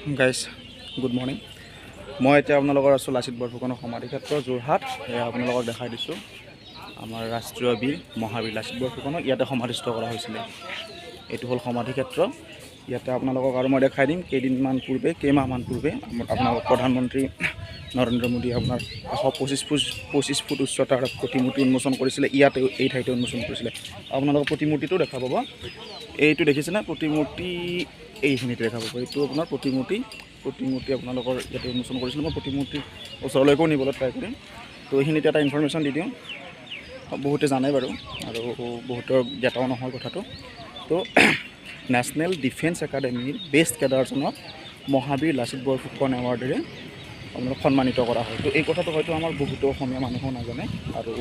Guys good morning. মই এতিয়া আপোনালোকৰ আছোঁ লাচিত বৰফুকনৰ সমাধিক্ষেত্ৰ যোৰহাট। এয়া আপোনালোকক দেখাই দিছোঁ আমাৰ ৰাষ্ট্ৰীয় বীৰ মহাবীৰ লাচিত বৰফুকনক ইয়াতে সমাধিস্থ কৰা হৈছিলে। এইটো হ'ল সমাধিক্ষেত্ৰ। ইয়াতে আপোনালোকক আৰু মই দেখাই দিম কেইমাহমান পূৰ্বে আপোনালোকৰ প্ৰধানমন্ত্ৰী নৰেন্দ্ৰ মোদীয়ে আপোনাৰ 125 ফুট উচ্চতাৰ প্ৰতিমূৰ্তি উন্মোচন কৰিছিলে। ইয়াতে এই ঠাইতে উন্মোচন কৰিছিলে। আপোনালোকৰ প্ৰতিমূৰ্তিটো দেখা পাব। এইটো দেখিছেনে প্ৰতিমূৰ্তি, এইখিনিতে দেখা পাব। এইটো আপোনাৰ প্ৰতিমূৰ্তি আপোনালোকৰ ইয়াতে উন্মোচন কৰিছিলোঁ। মই প্ৰতিমূৰ্তিৰ ওচৰলৈকেও নিবলৈ ট্ৰাই কৰিম। তো এইখিনিতে এটা ইনফৰমেশ্যন দি দিওঁ। বহুতে জানে বাৰু আৰু বহুতৰ জ্ঞাতও নহয় কথাটো। তো নেশ্যনেল ডিফেন্স একাডেমীৰ বেষ্ট কেডাৰজনক মহাবীৰ লাচিত বৰফুকন এৱাৰ্ডেৰে আপোনালোক সন্মানিত কৰা হয়। তো এই কথাটো হয়তো আমাৰ বহুতো অসমীয়া মানুহো নাজানে। আৰু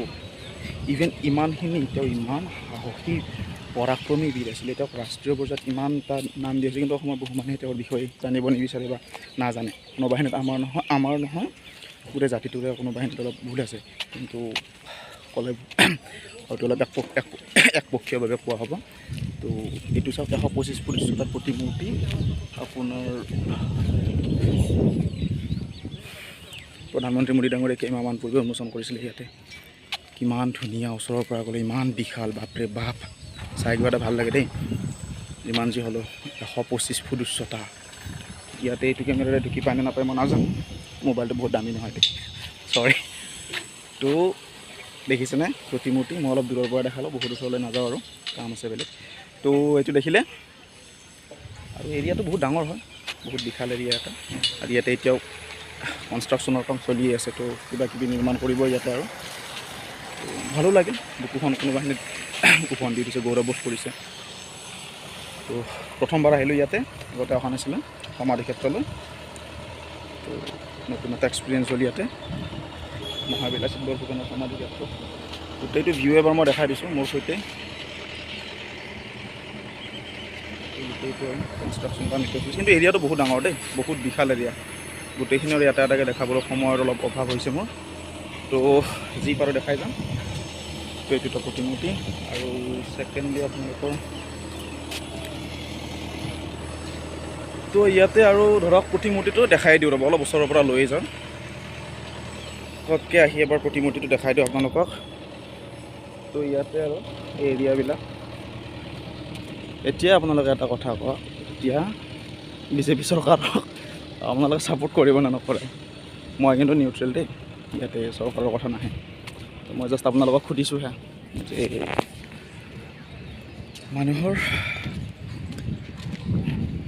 ইভেন ইমানখিনি তেওঁ ইমান সাহসী পৰাক্ৰমী বীৰ আছিলে। তেওঁক ৰাষ্ট্ৰীয় পৰ্যায়ত ইমান এটা নাম দি আছে, কিন্তু অসমৰ বহু মানুহে তেওঁৰ বিষয়ে জানিব নিবিচাৰে বা নাজানে। কোনো বাহিনীত আমাৰ নহয় গোটেই জাতিটোৰে কোনো বাহিনীত অলপ ভুল আছে, কিন্তু ক'লে হয়তো অলপ একপক্ষীয়ভাৱে কোৱা হ'ব। তো এইটো চাওক 125 ফুট উচ্চতাৰ প্ৰতিমূৰ্তি আপোনাৰ প্ৰধানমন্ত্ৰী মোদী ডাঙৰীয়াই কেইমাহমান পূৰ্বে উন্মোচন কৰিছিলে। ইয়াতে কিমান ধুনীয়া, ওচৰৰ পৰা গ'লে ইমান বিশাল, বাপৰে বাপ, চাই কিবা এটা ভাল লাগে দেই। যিমান যি হ'লেও 125 ফুট উচ্চতা। ইয়াতে এইটো কেমেৰাৰে ঢুকি পায় নে নাপায় মই নাজানো, মোবাইলটো বহুত দামী নহয় দেই, চৰি। তো দেখিছেনে প্ৰতিমূৰ্তি? মই অলপ দূৰৰ পৰা দেখালোঁ, বহুত ওচৰলৈ নাযাওঁ আৰু কাম আছে বেলেগ। তো এইটো দেখিলে, আৰু এৰিয়াটো বহুত ডাঙৰ হয়, বহুত বিশাল এৰিয়া এটা। আৰু ইয়াতে এতিয়াও কনষ্ট্ৰাকশ্যনৰ কাম চলিয়ে আছে। তো কিবা কিবি নিৰ্মাণ কৰিব ইয়াতে আৰু ভালো লাগিল। বুকুখন কোনোবাখিনিত উফন্দি দিছে, গৌৰৱবোধ কৰিছে। তো প্ৰথমবাৰ আহিলোঁ ইয়াতে, আগতে অহা নাছিলোঁ সমাধিক্ষেত্ৰলৈ। তো নতুন এটা এক্সপিৰিয়েঞ্চ হ'ল ইয়াতে মহাবীৰ লাচিত বৰফুকনৰ সমাধিক্ষেত্ৰ। গোটেইটো ভিউ এবাৰ মই দেখাই দিছোঁ মোৰ সৈতে। গোটেইটো কনষ্ট্ৰাকশ্যন কাম এতিয়া হৈছে, কিন্তু এৰিয়াটো বহুত ডাঙৰ দেই, বহুত বিশাল এৰিয়া। গোটেইখিনি আৰু এটা এটাকৈ দেখাবলৈ সময়ৰ অলপ অভাৱ হৈছে মোৰ। তো যি পাৰোঁ দেখাই যাম। তো এইটো প্ৰতিমূৰ্তি। আৰু ছেকেণ্ডলি আপোনালোকৰ তো ইয়াতে আৰু ধৰক প্ৰতিমূৰ্তিটো দেখাই দিওঁ, ৰ'ব অলপ ওচৰৰ পৰা লৈ যাওঁ। পটকৈ আহি এবাৰ প্ৰতিমূৰ্তিটো দেখাই দিওঁ আপোনালোকক। তো ইয়াতে আৰু এই এৰিয়াবিলাক। এতিয়া আপোনালোকে এটা কথা কওক, এতিয়া বিজেপি চৰকাৰক আপোনালোকে ছাপোৰ্ট কৰিব নে নকৰে? মই কিন্তু নিউট্ৰেল দেই, ইয়াতে চৰকাৰৰ কথা নাহে। তো মই জাষ্ট আপোনালোকক সুধিছোঁহে যে মানুহৰ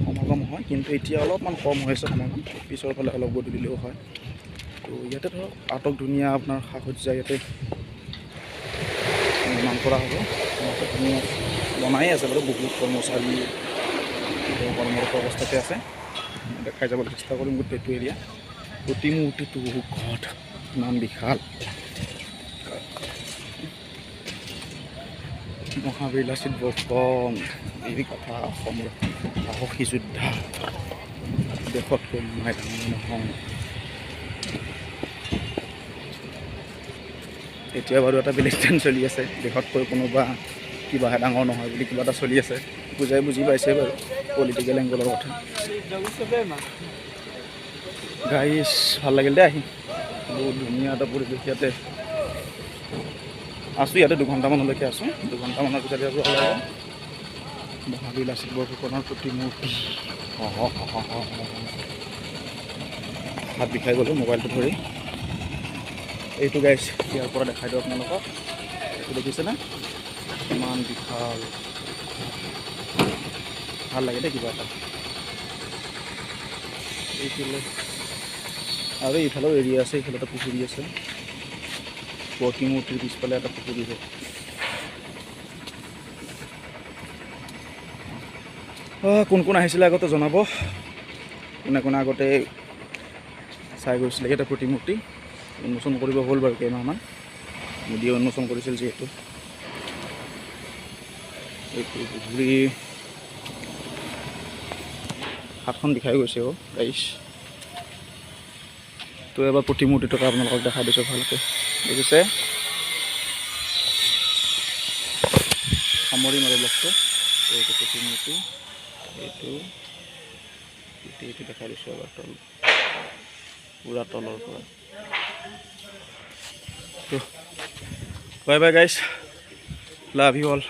সমাগম হয়, কিন্তু এতিয়া অলপমান কম হৈছে সমাগম, পিছৰ ফালে অলপ গধূলিলেও হয়। তো ইয়াতে ধৰক আটক ধুনীয়া আপোনাৰ সাজসজ্জা ইয়াতে নিৰ্মাণ কৰা হ'ব। ধুনীয়া বনাই আছে বাৰু, বহুত কৰ্মচাৰী কৰ্মৰত অৱস্থাতে আছে। দেখাই যাবলৈ চেষ্টা কৰিম গোটেইটো এৰিয়া। প্ৰতিমূৰ্তিটো ঘট ইমান বিশাল, মহাবীৰ লাচিত বৰফুকন এই কথা অসমৰ সাহসী যোদ্ধা, দেশতকৈ মই ডাঙৰ নহয়। এতিয়া বাৰু এটা বেলেগ ট্ৰেণ্ড চলি আছে, দেশতকৈ কোনোবা কিবাহে ডাঙৰ নহয় বুলি কিবা এটা চলি আছে। বুজি পাইছে বাৰু পলিটিকেল এংগলৰ কথা। গাইজ ভাল লাগিল দেই আহি, বহুত ধুনীয়া এটা পৰিৱেশ ইয়াতে আছোঁ। ইয়াতে 2 ঘণ্টামানলৈকে আছোঁ। 2 ঘণ্টামানৰ পিছত আৰু মহাবীৰ লাচিত বৰফুকনৰ প্ৰতিমূৰ্তি। হাত বিষাই গ'লোঁ মোবাইলটো ধৰি। এইটো গাইজ ইয়াৰ পৰা দেখাই দিওঁ আপোনালোকক। এইটো দেখিছেনে ইমান বিশাল, ভাল লাগে দেই কিবা এটা। এইফালে আৰু এইফালেও এৰিয়া আছে, এইফালে এটা পুখুৰী আছে। প্ৰতিমূৰ্তিৰ পিছফালে এটা পুখুৰী আছে। কোন কোন আহিছিলে আগতে জনাব, কোনে কোনে আগতে চাই গৈছিলে। ইয়াতে প্ৰতিমূৰ্তি উন্মোচন কৰিব হ'ল বাৰু কেইমাহমান, মোদীয়ে উন্মোচন কৰিছিল যিহেতু। এইটো পুখুৰী হাতখন বিষাই গৈছে গাইছ। তো এবাৰ প্ৰতিমূৰ্তিটো আপোনালোকক দেখাই দিছোঁ ভালকৈ, দেখিছে? সামৰিম আৰু ব্লগটো। এইটো প্ৰতিমূৰ্তি, এইটো এইটো দেখাই দিছোঁ এবাৰ পুৰা তলৰ পৰা। Bye bye guys, love you all.